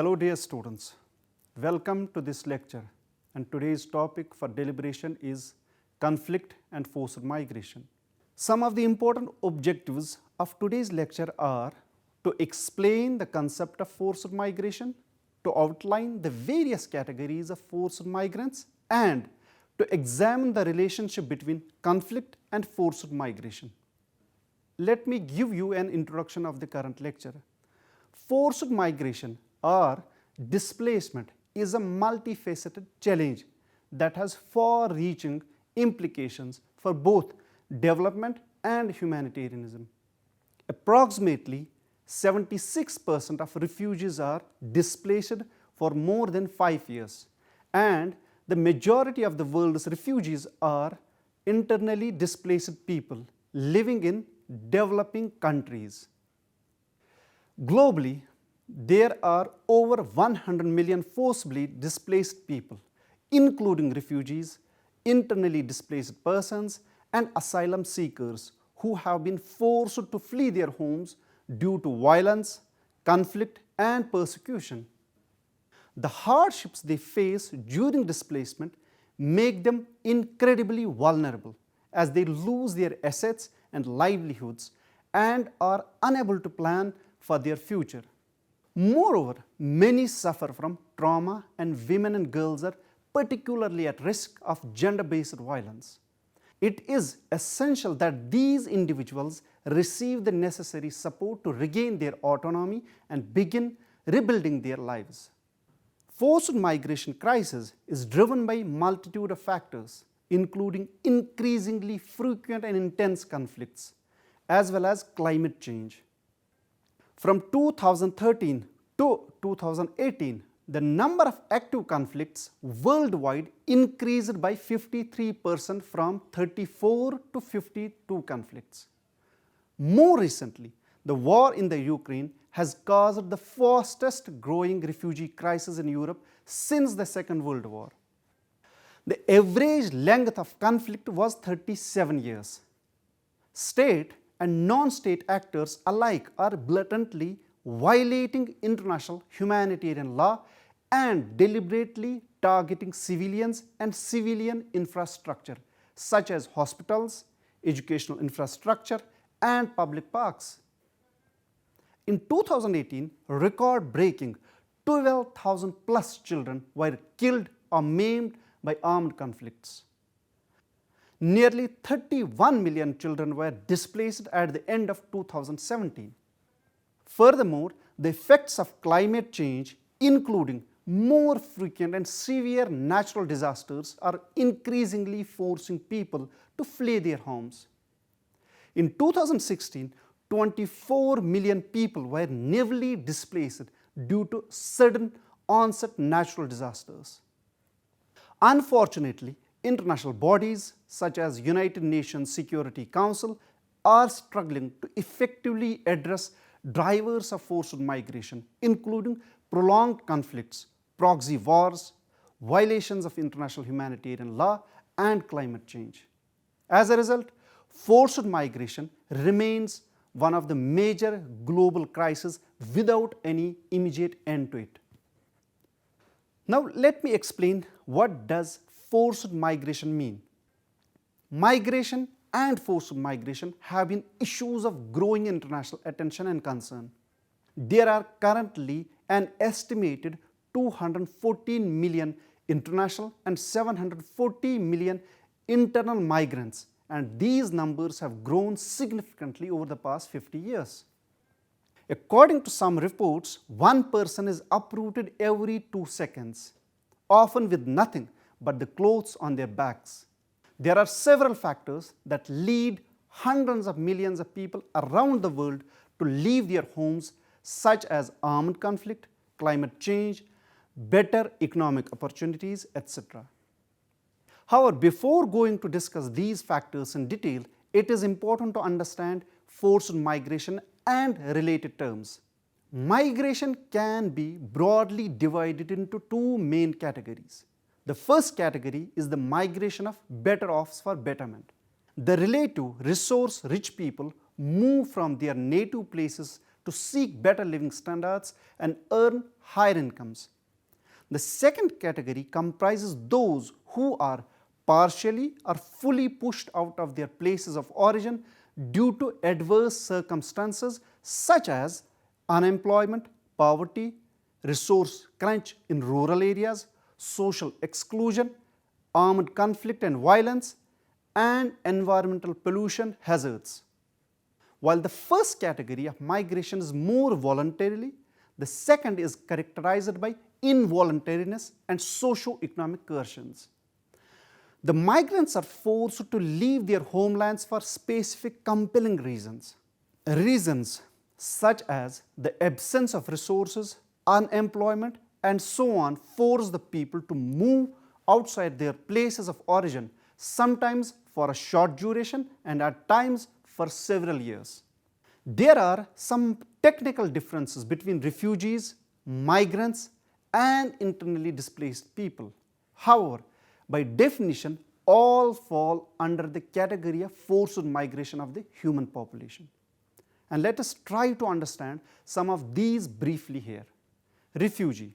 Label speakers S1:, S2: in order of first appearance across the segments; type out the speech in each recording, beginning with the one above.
S1: Hello dear students, welcome to this lecture, and today's topic for deliberation is conflict and forced migration. Some of the important objectives of today's lecture are to explain the concept of forced migration, to outline the various categories of forced migrants, and to examine the relationship between conflict and forced migration. Let me give you an introduction of the current lecture. Forced migration or displacement is a multifaceted challenge that has far-reaching implications for both development and humanitarianism. Approximately 76% of refugees are displaced for more than 5 years, and the majority of the world's refugees are internally displaced people living in developing countries. Globally, there are over 100 million forcibly displaced people, including refugees, internally displaced persons, and asylum seekers who have been forced to flee their homes due to violence, conflict, and persecution. The hardships they face during displacement make them incredibly vulnerable as they lose their assets and livelihoods and are unable to plan for their future. Moreover, many suffer from trauma, and women and girls are particularly at risk of gender-based violence. It is essential that these individuals receive the necessary support to regain their autonomy and begin rebuilding their lives. Forced migration crisis is driven by a multitude of factors, including increasingly frequent and intense conflicts, as well as climate change. From 2013 to 2018, the number of active conflicts worldwide increased by 53% from 34 to 52 conflicts. More recently, the war in the Ukraine has caused the fastest growing refugee crisis in Europe since the Second World War. The average length of conflict was 37 years. State and non-state actors alike are blatantly violating international humanitarian law and deliberately targeting civilians and civilian infrastructure such as hospitals, educational infrastructure, and public parks. In 2018, record-breaking 12,000 plus children were killed or maimed by armed conflicts. Nearly 31 million children were displaced at the end of 2017. Furthermore, the effects of climate change, including more frequent and severe natural disasters, are increasingly forcing people to flee their homes. In 2016, 24 million people were naval displaced due to sudden onset natural disasters. Unfortunately, international bodies such as United Nations Security Council are struggling to effectively address drivers of forced migration, including prolonged conflicts, proxy wars, violations of international humanitarian law, and climate change. As a result, forced migration remains one of the major global crises without any immediate end to it. Now let me explain what does forced migration mean. Migration and forced migration have been issues of growing international attention and concern. There are currently an estimated 214 million international and 740 million internal migrants, and these numbers have grown significantly over the past 50 years. According to some reports, one person is uprooted every 2 seconds, often with nothing but the clothes on their backs. There are several factors that lead hundreds of millions of people around the world to leave their homes, such as armed conflict, climate change, better economic opportunities, etc. However, before going to discuss these factors in detail, it is important to understand forced migration and related terms. Migration can be broadly divided into two main categories. The first category is the migration of better-offs for betterment. The relative resource-rich people move from their native places to seek better living standards and earn higher incomes. The second category comprises those who are partially or fully pushed out of their places of origin due to adverse circumstances such as unemployment, poverty, resource crunch in rural areas, social exclusion, armed conflict and violence, and environmental pollution hazards. While the first category of migration is more voluntarily, the second is characterized by involuntariness and socio-economic coercions. The migrants are forced to leave their homelands for specific compelling reasons. Reasons such as the absence of resources, unemployment, and so on force the people to move outside their places of origin, sometimes for a short duration and at times for several years. There are some technical differences between refugees, migrants, and internally displaced people. However, by definition, all fall under the category of forced migration of the human population. And let us try to understand some of these briefly here. Refugee.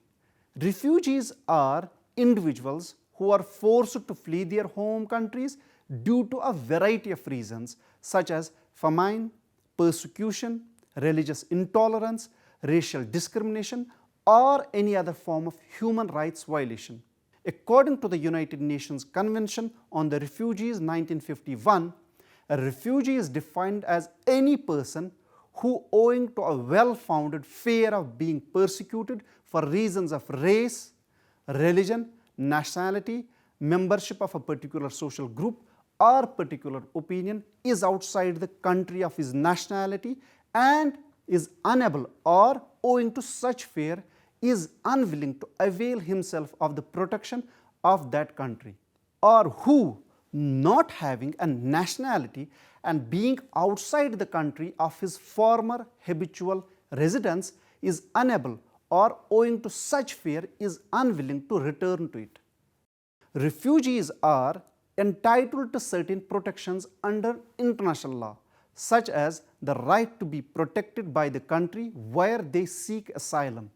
S1: Refugees are individuals who are forced to flee their home countries due to a variety of reasons such as famine, persecution, religious intolerance, racial discrimination, or any other form of human rights violation. According to the United Nations Convention on the Refugees 1951, a refugee is defined as any person who, owing to a well-founded fear of being persecuted for reasons of race, religion, nationality, membership of a particular social group, or particular opinion, is outside the country of his nationality and is unable or, owing to such fear, is unwilling to avail himself of the protection of that country, or who, not having a nationality and being outside the country of his former habitual residence, is unable or, owing to such fear, is unwilling to return to it. Refugees are entitled to certain protections under international law, such as the right to be protected by the country where they seek asylum,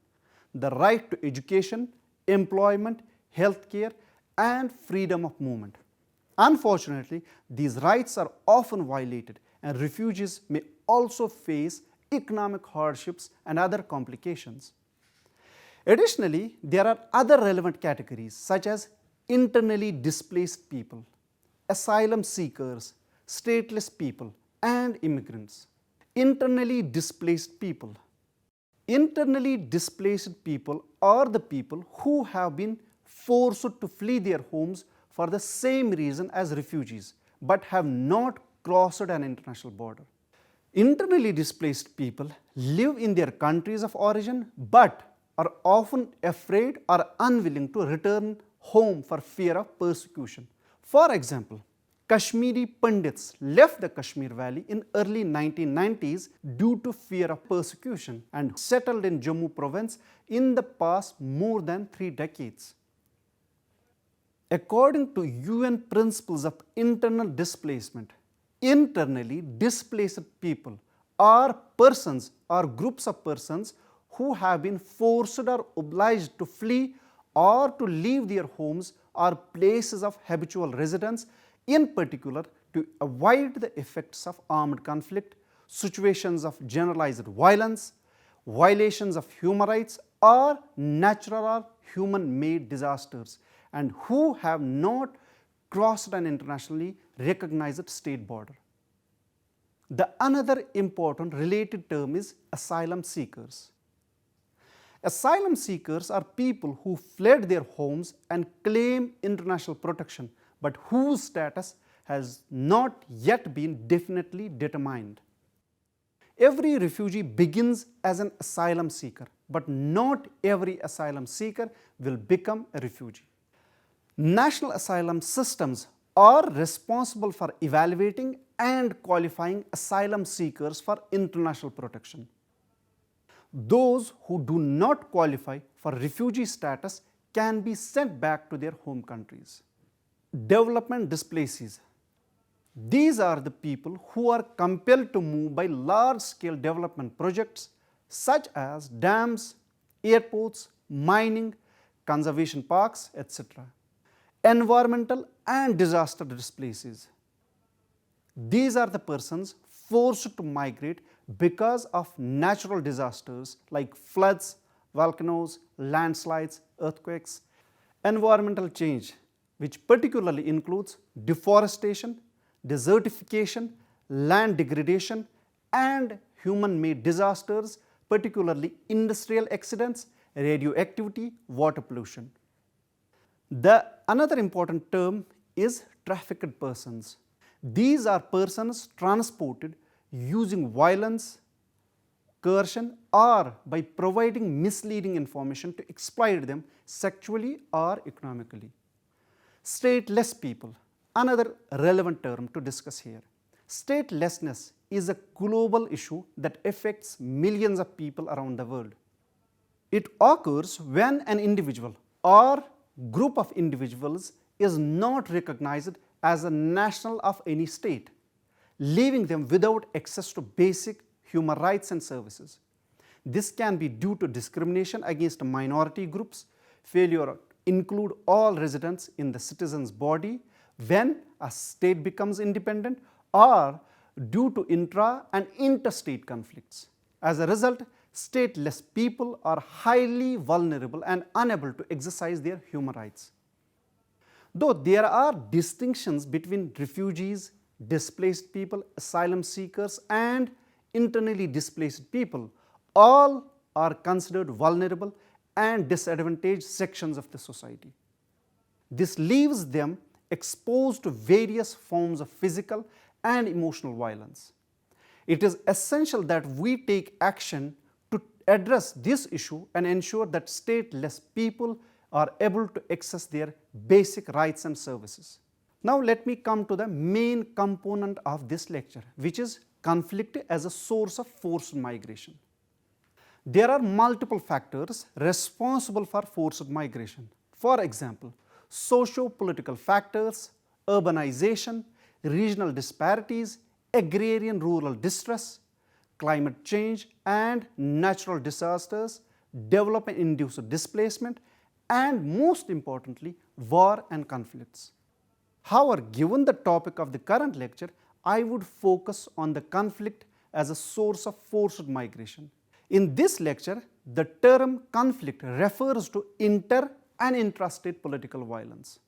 S1: the right to education, employment, health care, and freedom of movement. Unfortunately, these rights are often violated, and refugees may also face economic hardships and other complications. Additionally, there are other relevant categories such as internally displaced people, asylum seekers, stateless people, and immigrants. Internally displaced people. Internally displaced people are the people who have been forced to flee their homes for the same reason as refugees, but have not crossed an international border. Internally displaced people live in their countries of origin, but are often afraid or unwilling to return home for fear of persecution. For example, Kashmiri Pandits left the Kashmir Valley in early 1990s due to fear of persecution and settled in Jammu province in the past more than 3 decades. According to UN principles of internal displacement, internally displaced people are persons or groups of persons who have been forced or obliged to flee or to leave their homes or places of habitual residence, in particular to avoid the effects of armed conflict, situations of generalized violence, violations of human rights, or natural or human-made disasters, and who have not crossed an internationally recognized state border. The another important related term is asylum seekers. Asylum seekers are people who fled their homes and claim international protection, but whose status has not yet been definitely determined. Every refugee begins as an asylum seeker, but not every asylum seeker will become a refugee. National asylum systems are responsible for evaluating and qualifying asylum seekers for international protection. Those who do not qualify for refugee status can be sent back to their home countries. Development displacees. These are the people who are compelled to move by large-scale development projects, such as dams, airports, mining, conservation parks, etc. Environmental and disaster displaces. These are the persons forced to migrate because of natural disasters like floods, volcanoes, landslides, earthquakes. Environmental change, which particularly includes deforestation, desertification, land degradation, and human-made disasters, particularly industrial accidents, radioactivity, water pollution. Another important term is trafficked persons. These are persons transported using violence, coercion, or by providing misleading information to exploit them sexually or economically. Stateless people, another relevant term to discuss here. Statelessness is a global issue that affects millions of people around the world. It occurs when an individual or group of individuals is not recognized as a national of any state, leaving them without access to basic human rights and services. This can be due to discrimination against minority groups, failure to include all residents in the citizens' body when a state becomes independent, or due to intra and interstate conflicts. As a result, stateless people are highly vulnerable and unable to exercise their human rights. Though there are distinctions between refugees, displaced people, asylum seekers, and internally displaced people, all are considered vulnerable and disadvantaged sections of the society. This leaves them exposed to various forms of physical and emotional violence. It is essential that we take action to address this issue and ensure that stateless people are able to access their basic rights and services. Now let me come to the main component of this lecture, which is conflict as a source of forced migration. There are multiple factors responsible for forced migration. For example, socio-political factors, urbanization, regional disparities, agrarian-rural distress, climate change and natural disasters, development-induced displacement, and most importantly, war and conflicts. However, given the topic of the current lecture, I would focus on the conflict as a source of forced migration. In this lecture, the term conflict refers to inter and intrastate political violence.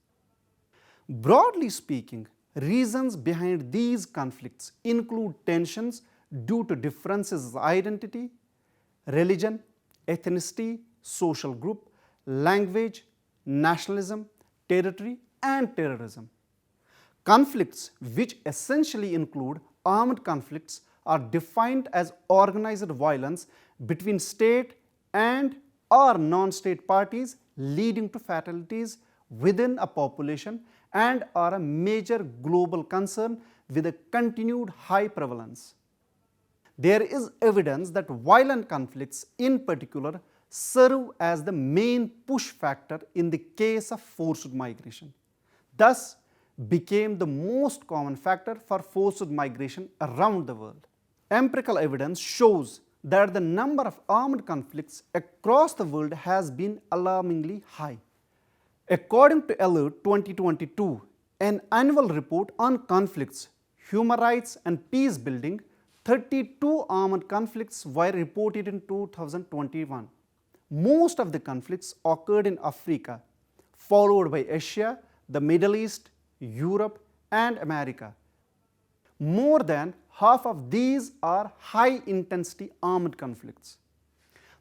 S1: Broadly speaking, reasons behind these conflicts include tensions due to differences of identity, religion, ethnicity, social group, language, nationalism, territory, and terrorism. Conflicts, which essentially include armed conflicts, are defined as organized violence between state and or non-state parties leading to fatalities within a population and are a major global concern with a continued high prevalence. There is evidence that violent conflicts in particular serve as the main push factor in the case of forced migration, thus became the most common factor for forced migration around the world. Empirical evidence shows that the number of armed conflicts across the world has been alarmingly high. According to L22, an annual report on conflicts, human rights and peace building, 32 armed conflicts were reported in 2021. Most of the conflicts occurred in Africa, followed by Asia, the Middle East, Europe, and America. More than half of these are high-intensity armed conflicts.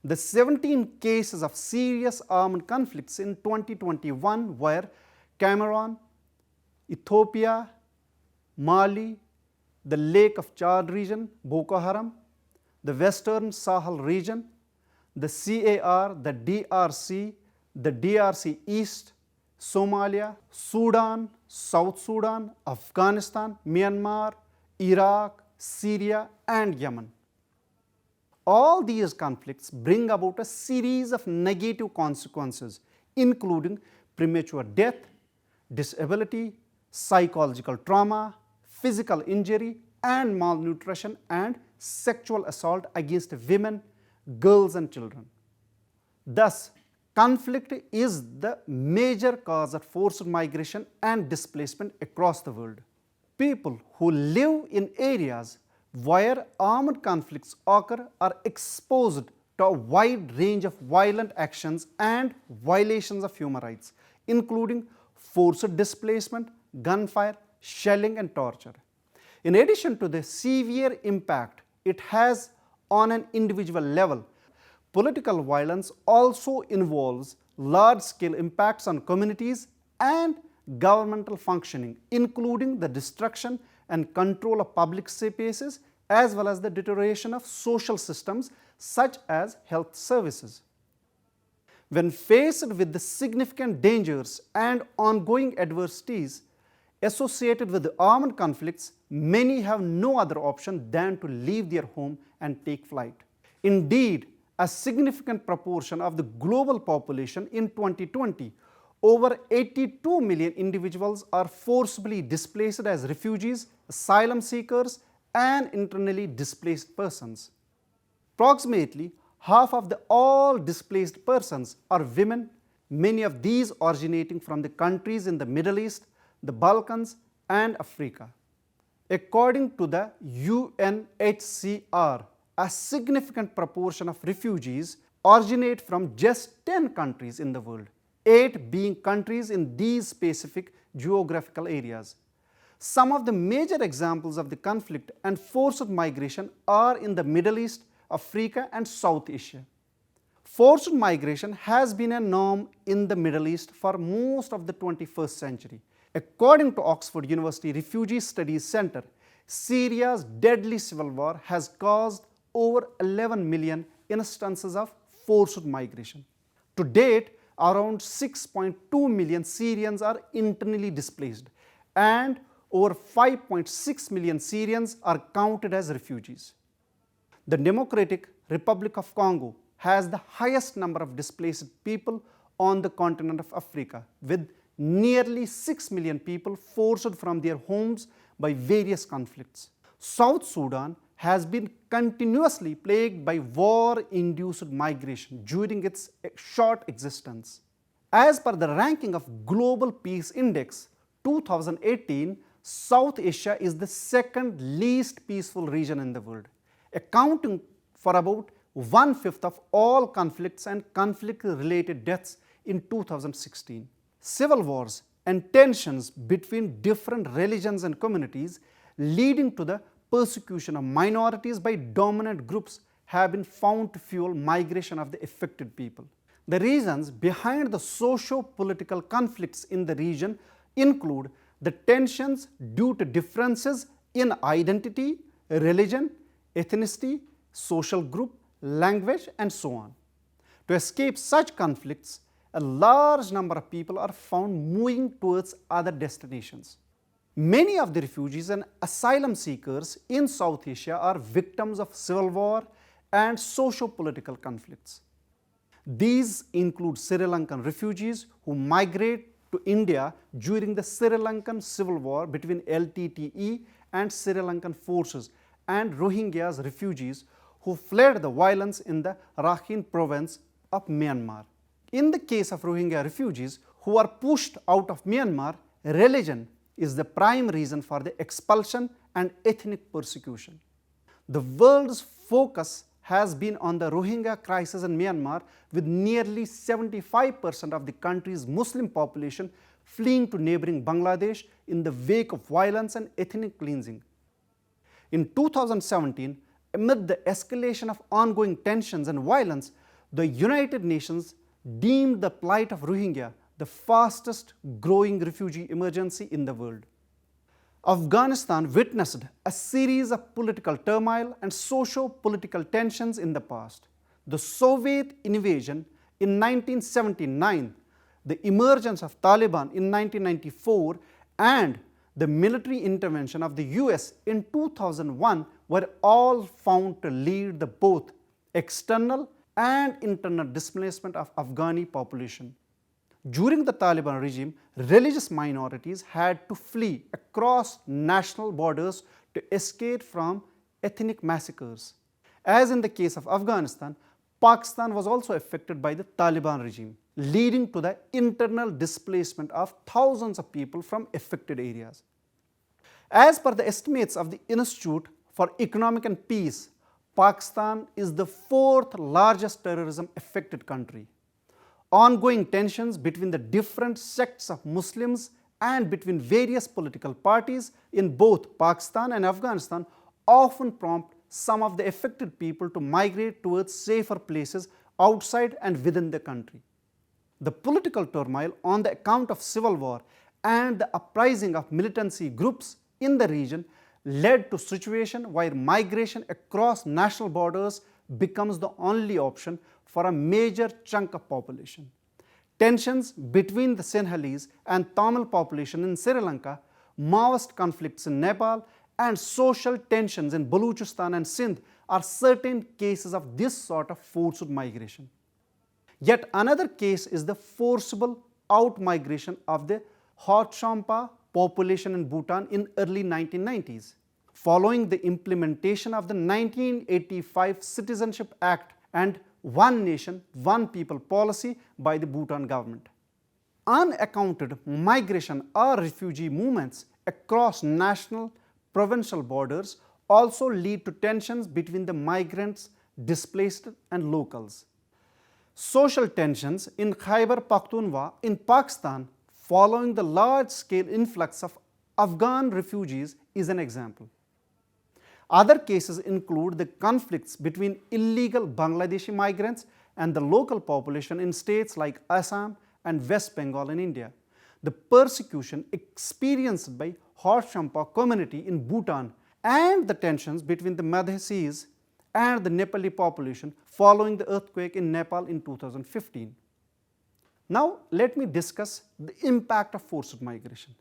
S1: The 17 cases of serious armed conflicts in 2021 were Cameroon, Ethiopia, Mali, the Lake of Chad region, Boko Haram, the Western Sahel region, the CAR, the DRC East, Somalia, Sudan, South Sudan, Afghanistan, Myanmar, Iraq, Syria, and Yemen. All these conflicts bring about a series of negative consequences, including premature death, disability, psychological trauma, physical injury, and malnutrition and sexual assault against women, girls and children. Thus, conflict is the major cause of forced migration and displacement across the world. People who live in areas where armed conflicts occur are exposed to a wide range of violent actions and violations of human rights, including forced displacement, gunfire, shelling, and torture. In addition to the severe impact it has on an individual level, political violence also involves large-scale impacts on communities and governmental functioning, including the destruction and control of public spaces as well as the deterioration of social systems such as health services. When faced with the significant dangers and ongoing adversities associated with the armed conflicts, many have no other option than to leave their home and take flight. Indeed, a significant proportion of the global population in 2020, over 82 million individuals, are forcibly displaced as refugees, asylum seekers, and internally displaced persons. Approximately half of all displaced persons are women, many of these originating from the countries in the Middle East, the Balkans, and Africa. According to the UNHCR, a significant proportion of refugees originate from just 10 countries in the world, 8 being countries in these specific geographical areas. Some of the major examples of the conflict and forced migration are in the Middle East, Africa, and South Asia. Forced migration has been a norm in the Middle East for most of the 21st century. According to Oxford University Refugee Studies Center, Syria's deadly civil war has caused over 11 million instances of forced migration. To date, around 6.2 million Syrians are internally displaced, and over 5.6 million Syrians are counted as refugees. The Democratic Republic of Congo has the highest number of displaced people on the continent of Africa, with nearly 6 million people forced from their homes by various conflicts. South Sudan has been continuously plagued by war-induced migration during its short existence. As per the ranking of Global Peace Index 2018, South Asia is the second least peaceful region in the world, accounting for about 1/5 of all conflicts and conflict-related deaths in 2016. Civil wars and tensions between different religions and communities leading to the persecution of minorities by dominant groups have been found to fuel migration of the affected people. The reasons behind the socio-political conflicts in the region include the tensions due to differences in identity, religion, ethnicity, social group, language, and so on. To escape such conflicts, a large number of people are found moving towards other destinations. Many of the refugees and asylum seekers in South Asia are victims of civil war and socio-political conflicts. These include Sri Lankan refugees who migrate to India during the Sri Lankan civil war between LTTE and Sri Lankan forces, and Rohingyas refugees who fled the violence in the Rakhine province of Myanmar. In the case of Rohingya refugees who are pushed out of Myanmar, religion is the prime reason for the expulsion and ethnic persecution. The world's focus has been on the Rohingya crisis in Myanmar, with nearly 75% of the country's Muslim population fleeing to neighboring Bangladesh in the wake of violence and ethnic cleansing. In 2017, amid the escalation of ongoing tensions and violence, the United Nations deemed the plight of Rohingya the fastest growing refugee emergency in the world. Afghanistan witnessed a series of political turmoil and socio-political tensions in the past. The Soviet invasion in 1979, the emergence of Taliban in 1994, and the military intervention of the US in 2001 were all found to lead to both external and internal displacement of Afghani population. During the Taliban regime, religious minorities had to flee across national borders to escape from ethnic massacres. As in the case of Afghanistan, Pakistan was also affected by the Taliban regime, leading to the internal displacement of thousands of people from affected areas. As per the estimates of the Institute for Economic and Peace, Pakistan is the fourth largest terrorism affected country. Ongoing tensions between the different sects of Muslims and between various political parties in both Pakistan and Afghanistan often prompt some of the affected people to migrate towards safer places outside and within the country. The political turmoil on the account of civil war and the uprising of militancy groups in the region led to a situation where migration across national borders becomes the only option for a major chunk of population. Tensions between the Sinhalese and Tamil population in Sri Lanka, Maoist conflicts in Nepal, and social tensions in Baluchistan and Sindh are certain cases of this sort of forced migration. Yet another case is the forcible out-migration of the Hotshampa population in Bhutan in early 1990s, following the implementation of the 1985 Citizenship Act and One Nation, One People policy by the Bhutan government. Unaccounted migration or refugee movements across national, provincial borders also lead to tensions between the migrants, displaced and locals. Social tensions in Khyber Pakhtunkhwa in Pakistan following the large-scale influx of Afghan refugees is an example. Other cases include the conflicts between illegal Bangladeshi migrants and the local population in states like Assam and West Bengal in India, the persecution experienced by Hotshampa community in Bhutan, and the tensions between the Madhessis and the Nepali population following the earthquake in Nepal in 2015. Now let me discuss the impact of forced migration.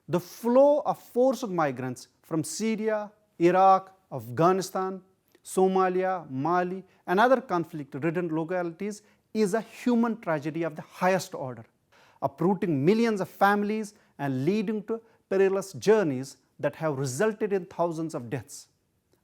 S1: The flow of forced migrants from Syria, Iraq, Afghanistan, Somalia, Mali and other conflict-ridden localities is a human tragedy of the highest order, uprooting millions of families and leading to perilous journeys that have resulted in thousands of deaths.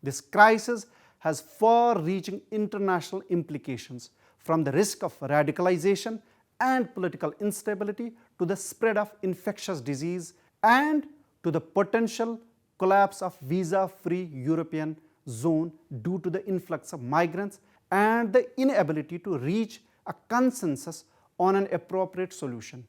S1: This crisis has far-reaching international implications, from the risk of radicalization and political instability to the spread of infectious disease and to the potential collapse of visa-free European zone due to the influx of migrants and the inability to reach a consensus on an appropriate solution.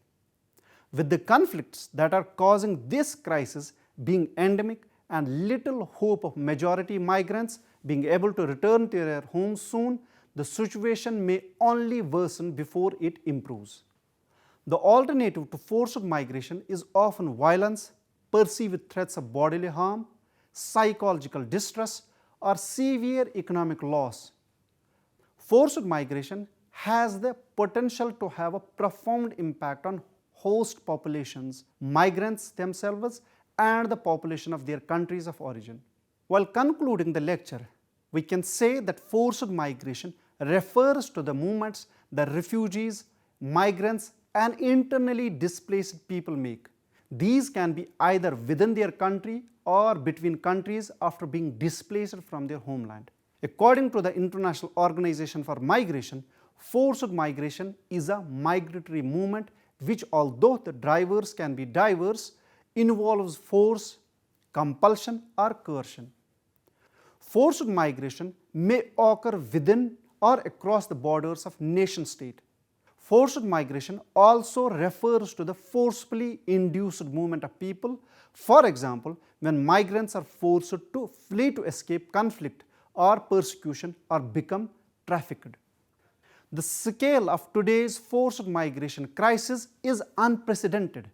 S1: With the conflicts that are causing this crisis being endemic and little hope of majority migrants being able to return to their homes soon, the situation may only worsen before it improves. The alternative to forced migration is often violence, perceived threats of bodily harm, psychological distress, or severe economic loss. Forced migration has the potential to have a profound impact on host populations, migrants themselves, and the population of their countries of origin. While concluding the lecture, we can say that forced migration refers to the movements that refugees, migrants, and internally displaced people make. These can be either within their country or between countries after being displaced from their homeland. According to the International Organization for Migration, forced migration is a migratory movement which, although the drivers can be diverse, involves force, compulsion, or coercion. Forced migration may occur within or across the borders of nation-state. Forced migration also refers to the forcefully induced movement of people, for example, when migrants are forced to flee to escape conflict or persecution or become trafficked. The scale of today's forced migration crisis is unprecedented.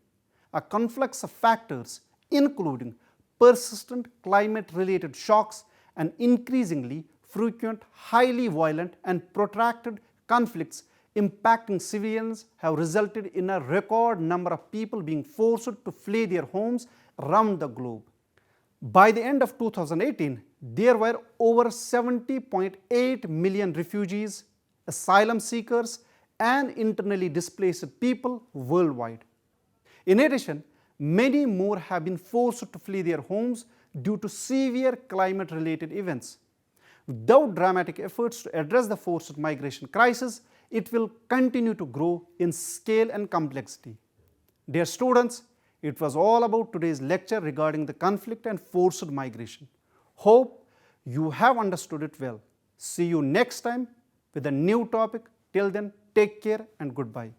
S1: A conflux of factors, including persistent climate-related shocks and increasingly frequent, highly violent and protracted conflicts impacting civilians, have resulted in a record number of people being forced to flee their homes around the globe. By the end of 2018, there were over 70.8 million refugees, asylum seekers, and internally displaced people worldwide. In addition, many more have been forced to flee their homes due to severe climate-related events. Without dramatic efforts to address the forced migration crisis, it will continue to grow in scale and complexity. Dear students, it was all about today's lecture regarding the conflict and forced migration. Hope you have understood it well. See you next time with a new topic. Till then, take care and goodbye.